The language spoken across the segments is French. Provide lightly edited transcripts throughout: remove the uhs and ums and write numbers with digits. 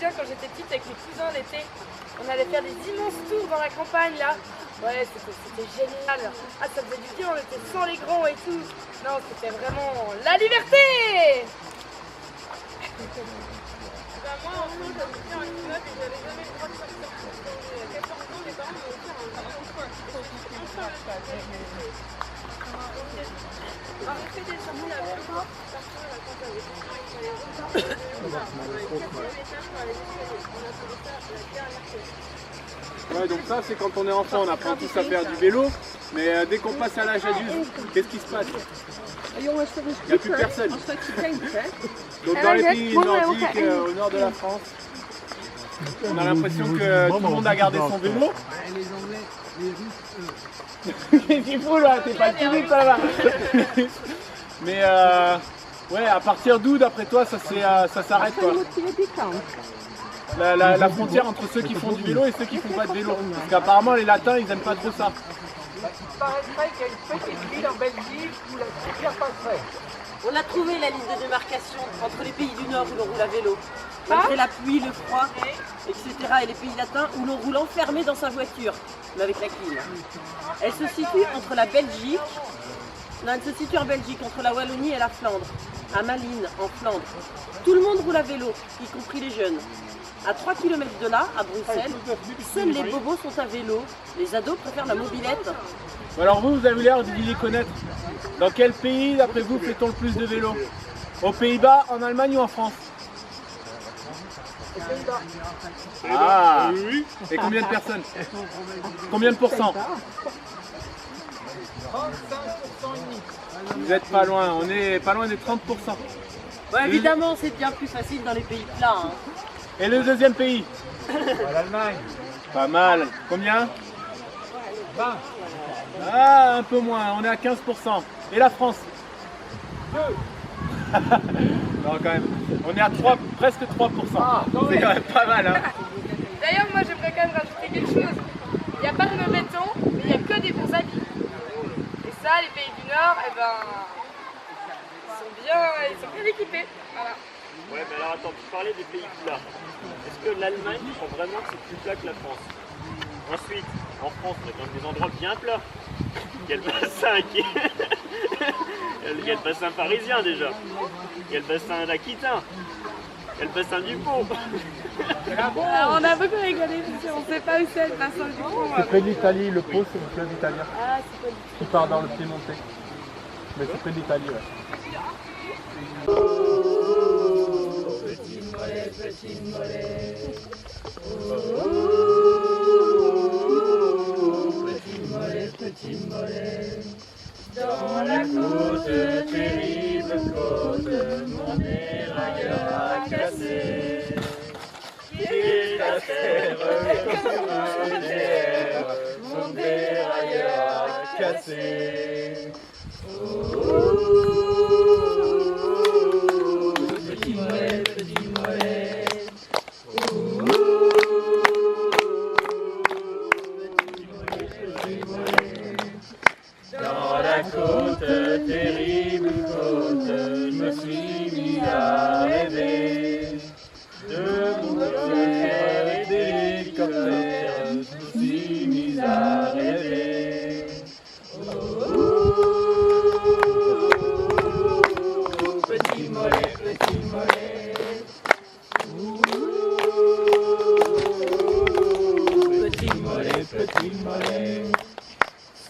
souviens quand j'étais petite avec mes cousins l'été, on allait faire des immenses tours dans la campagne là. Ouais, c'était génial. Ah, ça faisait du bien, on était sans les grands et tout. Non, c'était vraiment la liberté. Bah moi, en France, j'habitais en immeuble et j'avais jamais le droit de sortir. Quand j'avais 14 ans, mes parents m'ont offert un grand toit. On avait fait des sorties à vélo, parfois à la campagne. Il fallait repartir de vélo. On avait 4 étages pour aller escalier. On a fait ça la dernière fois. Ouais, donc ça c'est quand on est enfant, on apprend tous à faire du vélo, mais dès qu'on passe à l'âge adulte, qu'est-ce qui se passe? Il n'y a plus personne. Donc dans les pays nordiques, au nord de la France, on a l'impression que tout le monde a gardé son vélo. Les Anglais, les Russes, Qu'est-ce qu'il faut là? T'es pas timide, ça va. Mais ouais, à partir d'où d'après toi ça s'arrête quoi? La frontière entre ceux qui font du vélo et ceux qui font pas de vélo. Parce qu'apparemment les latins ils aiment pas trop ça. il paraîtrait qu'il y a une petite ville en Belgique où la frontière passerait. On a trouvé la ligne de démarcation entre les pays du Nord où l'on roule à vélo, malgré la pluie, le froid, etc. et les pays latins où l'on roule enfermé dans sa voiture, mais avec la clim. Elle se situe entre la Belgique, non, elle se situe en Belgique, entre la Wallonie et la Flandre, à Malines, en Flandre. Tout le monde roule à vélo, y compris les jeunes. À 3 km de là, à Bruxelles, seuls les bobos sont à vélo, les ados préfèrent la mobilette. Alors vous avez l'air d'y les connaître. Dans quel pays, d'après vous, fait-on le plus de vélo? Aux Pays-Bas, en Allemagne ou en France? Aux Pays-Bas. Ah! Et combien de personnes? Combien de pourcents? 35% et demi. Vous êtes pas loin, on est pas loin des 30%. Ouais, évidemment, c'est bien plus facile dans les pays plats. Hein. Et le deuxième pays? L'Allemagne. Pas mal. Combien? 20. Ah, un peu moins, on est à 15%. Et la France? 2. Non, quand même. On est à 3, presque 3%. Ah, c'est quand même pas mal. Hein. D'ailleurs, moi j'aimerais quand même rajouter quelque chose. Il n'y a pas de mauvais temps, mais il n'y a que des bons habits. Et ça, les pays du Nord, eh ben, ils sont bien équipés. Voilà. Ouais, mais alors attends, tu parlais des pays plats. Est-ce que l'Allemagne croit vraiment que c'est plus plat que la France? Ensuite, en France, on a quand même des endroits bien plats. Il y a le bassin qui il y a le bassin parisien déjà. Il y a le bassin d'Aquitain. Il y a le bassin du Pau. Alors, on a beaucoup rigolé parce qu'on ne sait pas où c'est le bassin du Pau. C'est près de l'Italie, le Pau c'est le fleuve italien. Ah, c'est pas du tout. Qui part dans le Piémontais. Mais c'est près de l'Italie, ouais. Petit mollet. Petit mollet. Dans la côte, terrible côte, mon dérailleur a cassé. Il a terre comme un terre, mon dérailleur a cassé. Petit mollet, petit mollet. Dans la côte, terrible côte, je me suis mis à rêver de mon cœur et d'hélicoptère, je me suis mis à rêver. Petit mollet, petit mollet. Petit mollet, petit mollet.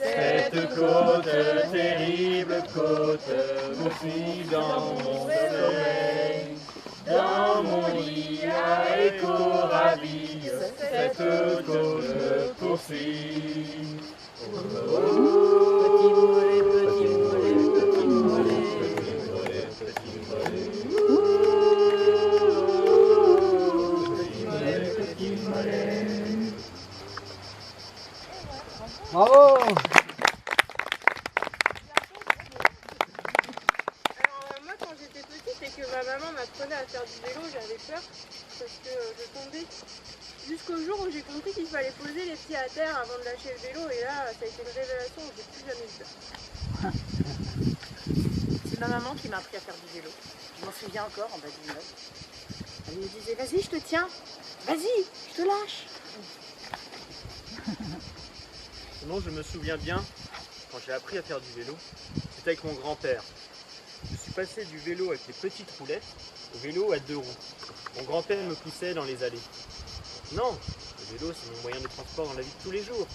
Cette côte, terrible côte, me suit dans mon sommeil. Dans mon lit à écho ravi, cette côte me poursuit. Petit mollet, petit mollet, petit mollet, petit mollet, petit mollet. Petit mollet, petit mollet. Bravo! Moi quand j'étais petite et que ma maman m'apprenait à faire du vélo, j'avais peur parce que je tombais. Jusqu'au jour où j'ai compris qu'il fallait poser les pieds à terre avant de lâcher le vélo et là ça a été une révélation, j'ai plus jamais eu peur. C'est ma maman qui m'a appris à faire du vélo. Je m'en souviens encore en bas du immeuble. Elle me disait, vas-y, je te tiens. Vas-y, je te lâche. Sinon, je me souviens bien, quand j'ai appris à faire du vélo, c'était avec mon grand-père. Je suis passé du vélo avec les petites roulettes au vélo à 2 roues. Mon grand-père me poussait dans les allées. Non, le vélo c'est mon moyen de transport dans la vie de tous les jours.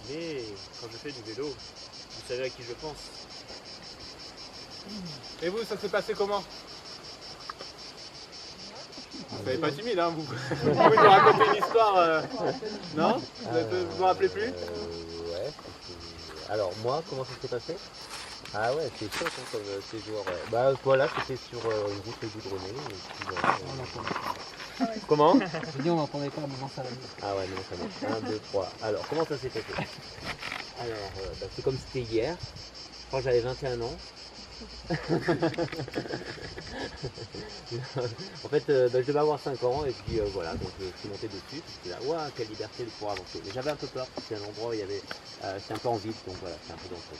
Mais quand je fais du vélo, vous savez à qui je pense. Et vous, ça s'est passé comment? Vous n'êtes pas timide, hein, vous. Vous pouvez nous raconter une histoire, non? Vous vous rappelez plus? Ouais. Alors moi, comment ça s'est passé? Ah ouais, c'est chaud hein, comme séjour. Bah voilà, c'était sur une route goudronnée. Et puis, comment? Je dis on n'entendait pas, maintenant ça va mieux. Ah ouais, non, ça marche. 1, 2, 3. Alors, comment ça s'est passé? Alors, c'est comme c'était hier, quand j'avais 21 ans. En fait, je devais avoir 5 ans et puis voilà, donc je suis monté dessus. J'étais là, waouh, quelle liberté de pouvoir avancer. Mais j'avais un peu peur parce que c'était un endroit où il y avait, c'était un peu en vide, donc voilà, c'était un peu dangereux.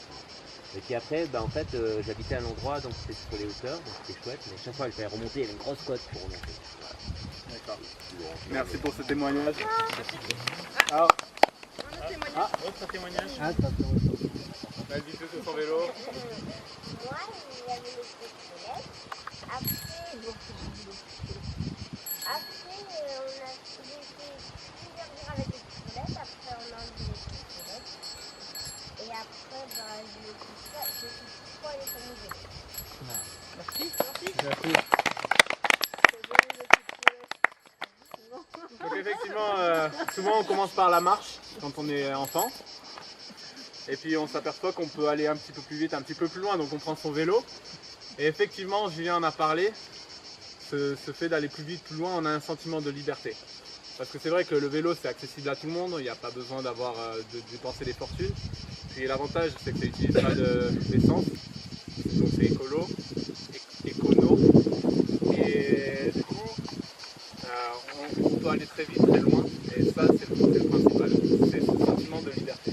Et puis après, en fait, j'habitais à un endroit, donc c'était sur les hauteurs, donc c'était chouette, mais chaque fois elle fallait remonter, il y avait une grosse côte pour remonter. Voilà. D'accord. Merci pour ce témoignage. Alors, Autre témoignage. elle dit que sur son vélo. Moi, il y avait les petites roulettes. Après, on a fait plusieurs jours avec les petites roulettes. Après, on a enlevé les petites roulettes. Et après, je suis trop allée sur mon vélo. Merci. Donc effectivement, souvent on commence par la marche quand on est enfant. Et puis on s'aperçoit qu'on peut aller un petit peu plus vite, un petit peu plus loin, donc on prend son vélo. Et effectivement, Julien en a parlé, ce fait d'aller plus vite, plus loin, on a un sentiment de liberté. Parce que c'est vrai que le vélo c'est accessible à tout le monde, il n'y a pas besoin de dépenser des fortunes. Puis l'avantage c'est que ça n'utilise pas d'essence, donc c'est écolo, écono. Et du coup, on peut aller très vite, très loin, et ça c'est le principal, c'est ce sentiment de liberté.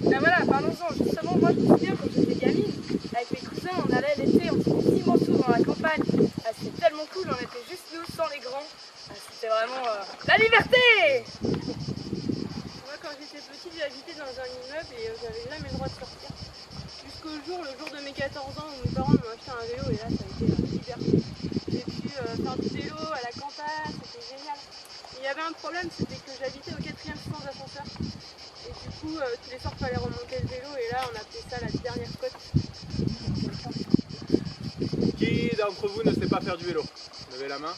Ben voilà, parlons-en. Justement, moi je me souviens quand j'étais gamine, avec mes cousins, on allait l'été, on faisait 6 mois tours dans la campagne. Ah, c'était tellement cool, on était juste nous sans les grands. Ah, c'était vraiment la liberté! Moi, quand j'étais petite, j'habitais dans un immeuble et j'avais jamais le droit de sortir. Jusqu'au jour, le jour de mes 14 ans, où mes parents m'ont acheté un vélo et là, ça a été la liberté. J'ai pu faire du vélo à la campagne, c'était génial. Il y avait un problème, c'était que j'habitais au 4e sans ascenseur. Et du coup, tous les soirs, il fallait remonter le vélo et là, on appelait ça la dernière côte. Qui d'entre vous ne sait pas faire du vélo? Levez la main.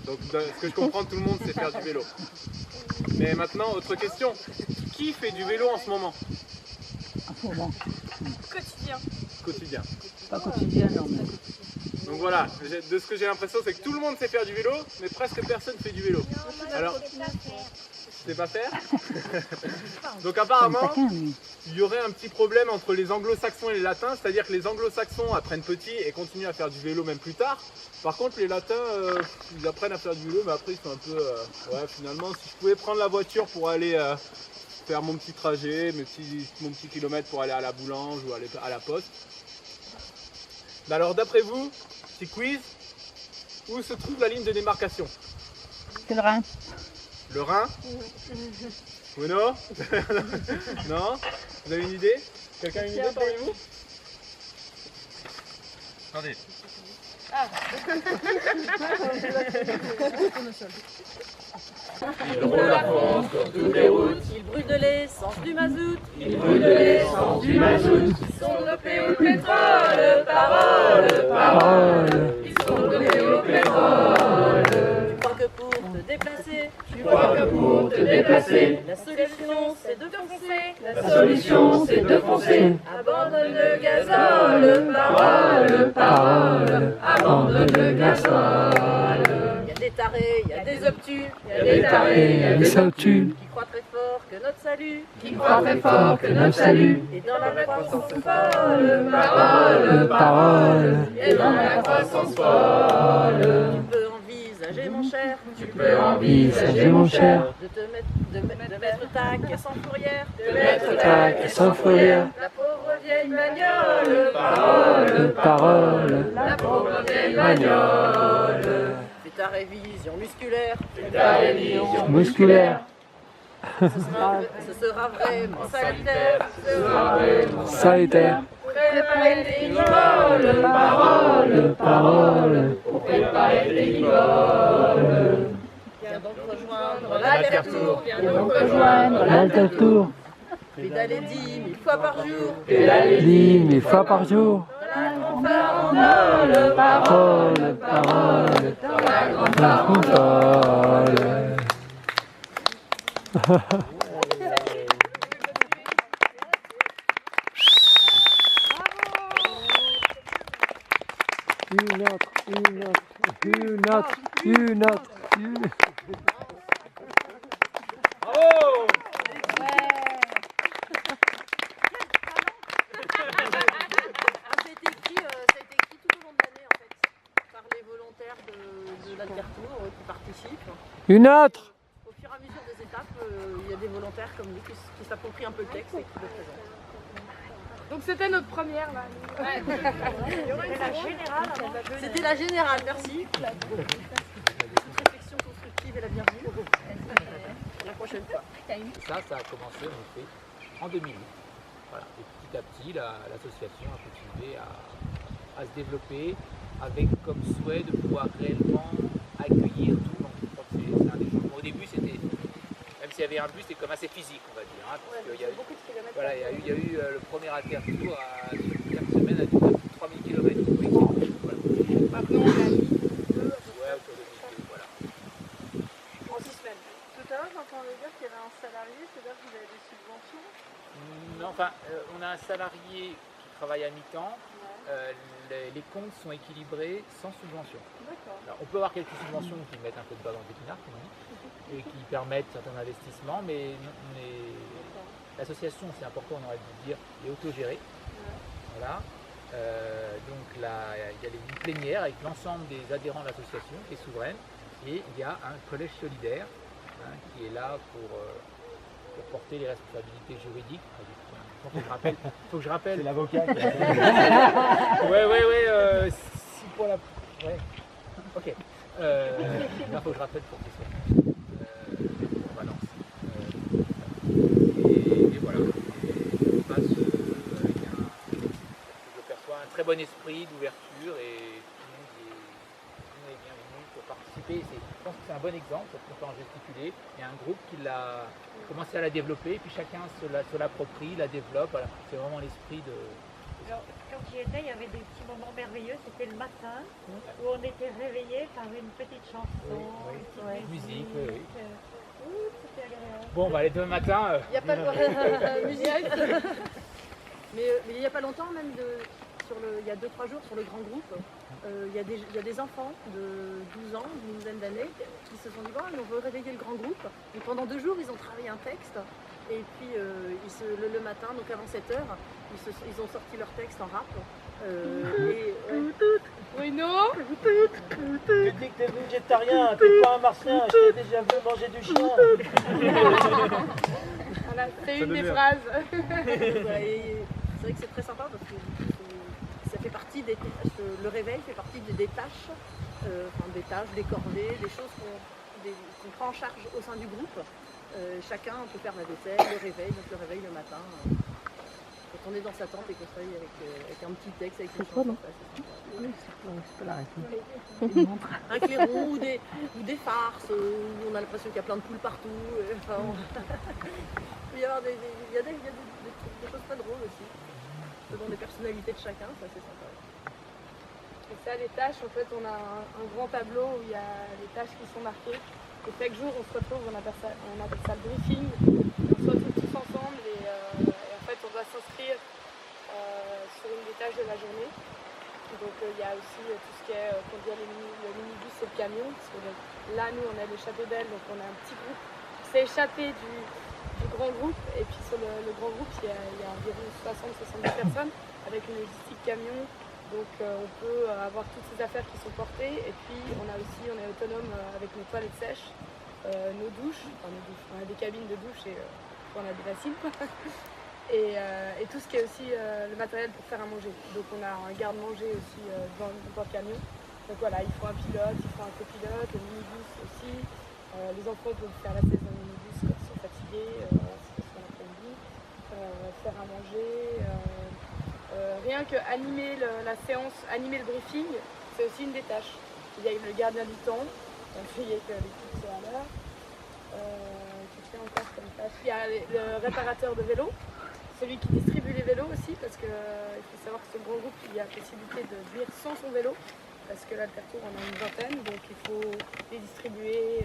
Donc ce que je comprends, tout le monde sait faire du vélo. Mais maintenant, autre question. Qui fait du vélo en ce moment? Quotidien. Quotidien. Pas quotidien, non, mais... Donc voilà, de ce que j'ai l'impression, c'est que tout le monde sait faire du vélo, mais presque personne fait du vélo. Alors, tu sais pas faire? Donc apparemment, il y aurait un petit problème entre les anglo-saxons et les latins, c'est-à-dire que les anglo-saxons apprennent petit et continuent à faire du vélo même plus tard. Par contre, les latins, ils apprennent à faire du vélo, mais après ils sont un peu... ouais, finalement, si je pouvais prendre la voiture pour aller faire mon petit trajet, mon petit kilomètre pour aller à la boulange ou aller à la poste. Alors d'après vous, petit quiz, où se trouve la ligne de démarcation? C'est le Rhin. Le Rhin? Bruno? Non? Vous avez une idée? Quelqu'un a une idée parmi vous? Attendez. Il roule à fond sur toutes les routes. Il brûle de l'essence, du mazout. Il brûle de l'essence, du mazout. Ils sont dopés au pétrole, parole, parole. Ils sont dopés au pétrole. Tu crois que pour te déplacer, la solution c'est de foncer. La solution c'est de foncer. Abandonne le gazole, parole, parole. Abandonne le gazole. Il y a des tarés, il y a des obtus. Il y a des tarés, il y a des obtus. Qui croient très fort que notre salut. Qui croient très fort que notre salut. Et dans la croissance folle, parole, parole. Et dans la croissance folle. Tu peux envisager mon cher. Tu peux envisager mon cher. De mettre ta caisse en fourrière. De mettre ta caisse en fourrière. La pauvre vieille bagnole, parole, parole, la pauvre vieille bagnole. Fais ta révision musculaire. fais ta révision musculaire. Ce sera vraiment salutaire. Salutaire. Préparez des guiboles, Parole, parole, pour préparer des guiboles. Viens donc rejoindre l'alter-tour. Viens donc Rejoindre l'alter-tour. pédaler 10 000 fois par jour. Pédaler 10 000 fois par jour. parole, Parole, parole, dans la grande la console. Une autre, une autre, une autre, une autre, une autre. Bravo! Ça a été écrit tout au long de l'année en fait, par les volontaires de l'alter-tour qui participent. Une autre. Au fur et à mesure des étapes, il y a des volontaires comme nous qui s'approprient un peu le texte et qui le présentent. Donc c'était notre première là. C'était la générale, merci. Toute réflexion constructive et la bienvenue. La prochaine fois. Ça a commencé en effet en 2008. Voilà. Et petit à petit, l'association a continué à se développer avec comme souhait de pouvoir réellement accueillir tout le monde. Je crois que c'est un des changements. Au début, c'était, même s'il y avait un bus, c'était comme assez physique, on va dire. Hein, parce qu'il y a eu, voilà, il y a eu le premier alter-tour sur 4 semaines à 3000 km. Voilà. Maintenant on a mis Ouais, autour de 1000 voilà. en 6 semaines. Tout à l'heure, j'entendais dire qu'il y avait un salarié, c'est-à-dire que vous avez des subventions. Non, enfin, on a un salarié qui travaille à mi-temps. Les comptes sont équilibrés sans subvention. Alors, on peut avoir quelques subventions qui mettent un peu de bas dans le pétinard, comme on dit, et qui permettent certains investissements, mais l'association, c'est important, on aurait dû dire, est autogérée. Voilà. Donc là, il y a une plénière avec l'ensemble des adhérents de l'association qui est souveraine, et il y a un collège solidaire qui est là pour porter les responsabilités juridiques. Faut que je rappelle. C'est l'avocat. Ouais. Si pour la. Ouais. Ok. Là, faut que je rappelle pour qu'il soit. Voilà. Et voilà. Et on passe avec je perçois un très bon esprit d'ouverture et tout le monde est bienvenu pour participer. Je pense que c'est un bon exemple, cette conférence gesticulée. Il y a un groupe qui l'a commencé à la développer, puis chacun se l'approprie, la développe. Voilà. C'est vraiment l'esprit de. Alors, quand j'y étais, il y avait des petits moments merveilleux. C'était le matin où on était réveillés par une petite chanson. Musique, oui. C'était agréable. Bon, bah, les demain matin. Il n'y a pas de musique. Mais il n'y a pas longtemps, même il y a 2-3 jours, sur le grand groupe, il y a des enfants de 12 ans, d'une douzaine d'années, qui se sont dit bon, on veut réveiller le grand groupe. Et pendant 2 jours, ils ont travaillé un texte. Et puis le matin, donc avant 7h, ils ont sorti leur texte en rap. Bruno, Tu dis que t'es végétarien, t'es pas un martien, je t'ai déjà vu manger du chien. voilà, c'est une des phrases. C'est vrai que c'est très sympa parce que ça fait partie le réveil fait partie des tâches, des tâches, des corvées, des choses qu'on prend en charge au sein du groupe. Chacun peut faire la vaisselle, le réveil, donc le réveil le matin. Quand on est dans sa tente et qu'on travaille avec un petit texte, avec une chanson. Un clairon ou des farces où on a l'impression qu'il y a plein de poules partout. Il y a des choses très drôles aussi. Selon les personnalités de chacun, ça c'est sympa. Et ça, les tâches, en fait, on a un grand tableau où il y a les tâches qui sont marquées. Et chaque jour, on se retrouve, on appelle ça le briefing. On se retrouve tous ensemble et en fait, on doit s'inscrire sur une des tâches de la journée. Donc il y a aussi tout ce qui est conduire le minibus et le camion. Parce que là, nous, on a l'échappée belle, donc on a un petit groupe qui s'est échappé du grand groupe. Et puis sur le grand groupe, il y a environ 60-70 personnes avec une logistique camion. Donc on peut avoir toutes ces affaires qui sont portées. Et puis on est autonome avec nos toilettes sèches, nos douches. On a des cabines de douche et on a des bassines. et tout ce qui est aussi le matériel pour faire à manger. Donc on a un garde-manger aussi dans le camion. Donc voilà, il faut un pilote, il faut un copilote, le minibus aussi. Les enfants peuvent faire la saison minibus quand ils sont fatigués, si c'est l'après-midi, faire à manger. Rien que animer la séance, animer le briefing, c'est aussi une des tâches. Il y a le gardien du temps, veiller que l'équipe soit à l'heure. Qu'est-ce qu'il y a encore comme tâche? Il y a le réparateur de vélo, celui qui distribue les vélos aussi, parce qu'il faut savoir que ce grand groupe, il y a la possibilité de venir sans son vélo, parce que là, le Pertour, on a une vingtaine, donc il faut les distribuer,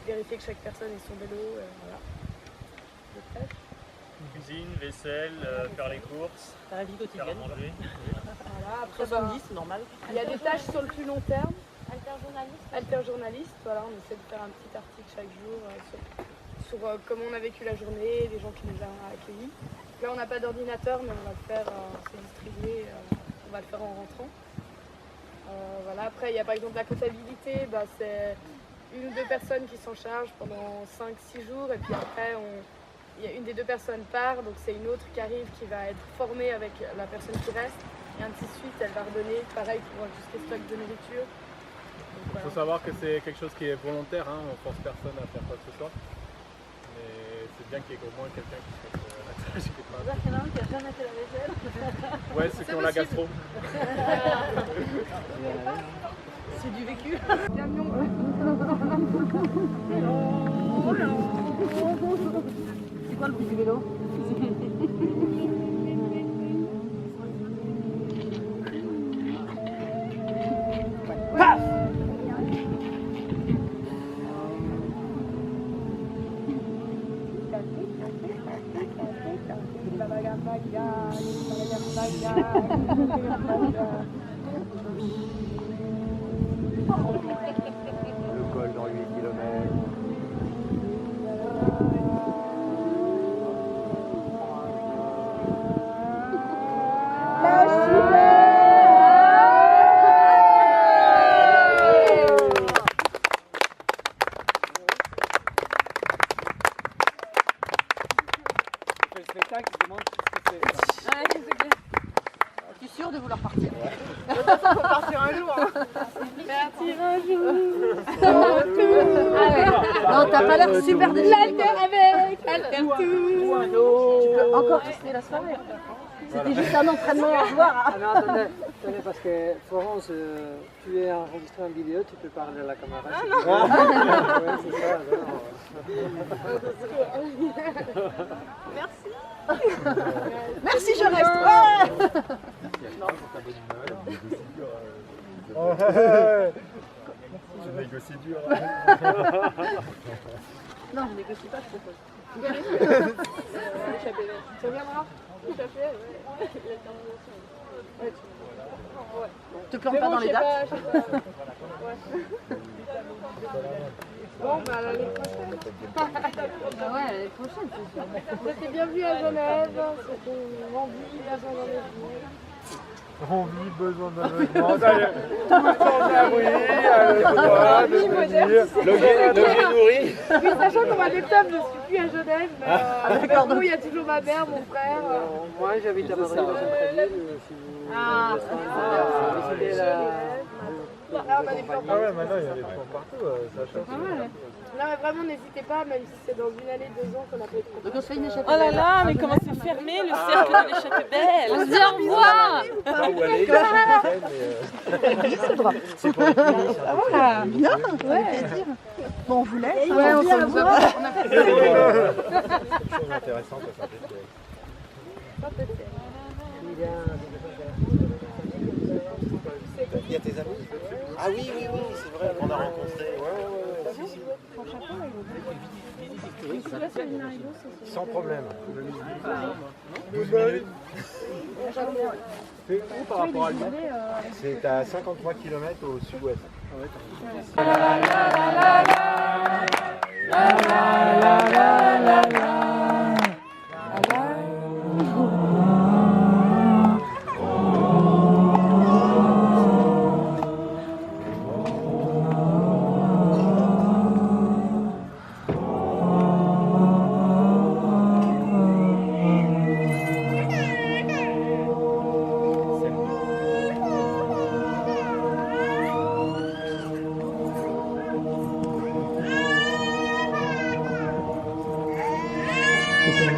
vérifier que chaque personne ait son vélo, voilà. Des tâches. Cuisine, vaisselle, faire les courses, Dans la vie quotidienne. faire à manger. Voilà, après, 70, c'est normal. il y a des tâches sur le plus long terme. Interjournaliste. Interjournaliste, voilà, on essaie de faire un petit article chaque jour sur comment on a vécu la journée, les gens qui nous ont accueillis. Là, on n'a pas d'ordinateur, mais on va le faire, c'est distribué, on va le faire en rentrant. Voilà. Après, il y a par exemple la comptabilité, c'est une ou deux personnes qui s'en chargent pendant 5-6 jours, et puis après, il y a une des deux personnes part, donc c'est une autre qui arrive qui va être formée avec la personne qui reste, et ainsi de suite, elle va redonner, pareil pour tout ce qui est stock de nourriture. Il faut savoir que c'est quelque chose qui est volontaire, hein, on ne force personne à faire quoi que ce soit. Mais c'est bien qu'il y ait au moins quelqu'un qui fasse la tâche. C'est-à-dire qu'il y en a un qui n'a jamais fait la vaisselle. Ouais, ceux qui ont la gastro. C'est du vécu. C'est quoi le bruit du vélo? Le col dans 8 km. Le spectacle, je demande ce que c'est. Ouais, c'est clair. Je suis sûre de vouloir partir. De toute façon, il faut partir un jour. Partir un jour. Non, t'as pas l'air super déçu. Alter tout. Tu peux encore rester la soirée. C'était juste un entraînement, au revoir. Ah non, attendez, parce que Florence, tu es enregistré en vidéo, tu peux parler à la caméra. Ah non. Ouais, c'est ça. Merci, je reste. Je négocie dur. Non, je négocie pas, je propose. Ça viendra. Tout à fait, ouais. Te plante pas dans les dates. Bon, bah à l'année prochaine. Ouais, l'année prochaine, c'est sûr. C'était bienvenue à Genève, c'était une envie, besoin d'un logement. Envie, besoin d'un logement, tout sans abri, le droit de venir, logé nourri. Puis sachant qu'en année top, je ne suis plus à Genève, mais avec nous, il y a toujours ma mère, mon frère. Moi, j'habite à Madrid, dans une prédile. Si vous visitez la compagnie. Ah ouais, maintenant il y a des ponts partout, ça change. Non, mais vraiment, n'hésitez pas, même si c'est dans une année, 2 ans qu'on a pas été Donc on se fait une échappée Oh là belle. là, mais comment c'est fermé le cercle de l'échappée belle. On se dit au revoir. Pas où aller, c'est pour les filles, ça. Ah, bien, ouais. Bon, on vous laisse. Ouais, on s'en va. C'est une chose intéressante à faire. Il y a tes amis. Ah oui, c'est vrai qu'on a rencontré. Sans problème. 12 minutes. C'est où par rapport à Lyon? C'est à 53 km au sud-ouest.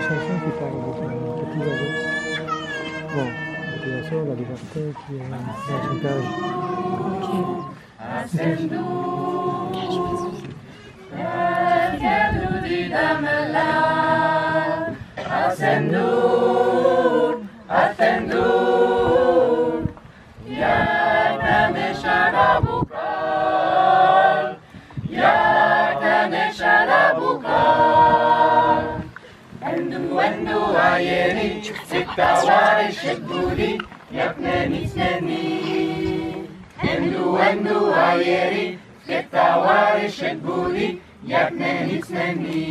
chanson qui parle de petits oiseaux. Bon, petits oiseaux, la liberté qui est dans son cage. Endu ayeri, sitawari shibudi, yakne nisneni. Endu ayeri, sitawari shibudi, yakne nisneni.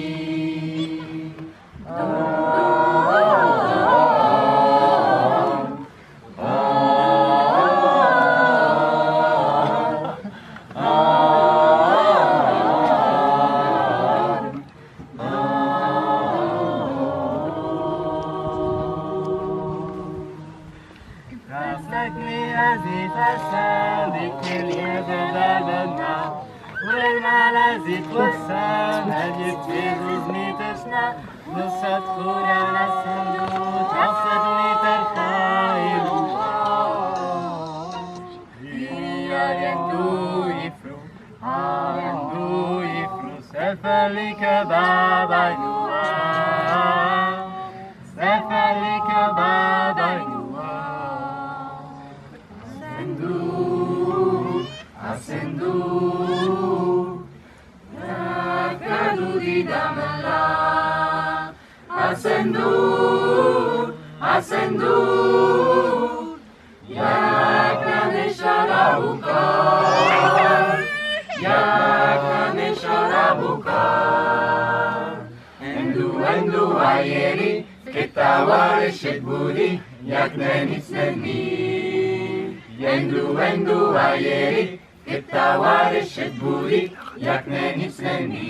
Endu ayeri, ketawari shibudi, yakne nisneni. Endu ayeri, ketawari shibudi, yakne nisneni.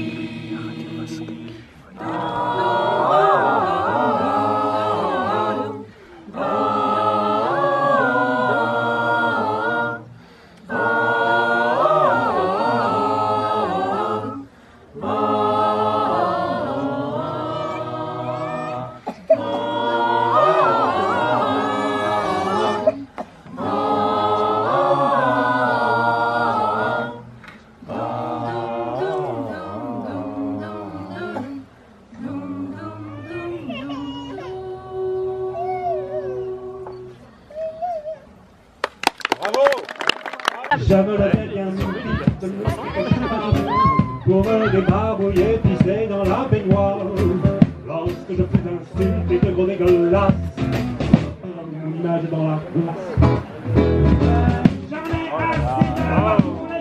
J'avais la dernière pour me débarbouiller, pisser dans la baignoire. Lorsque je fus insulté de gros dégueulasse, nage dans la glace. J'en ai assez de la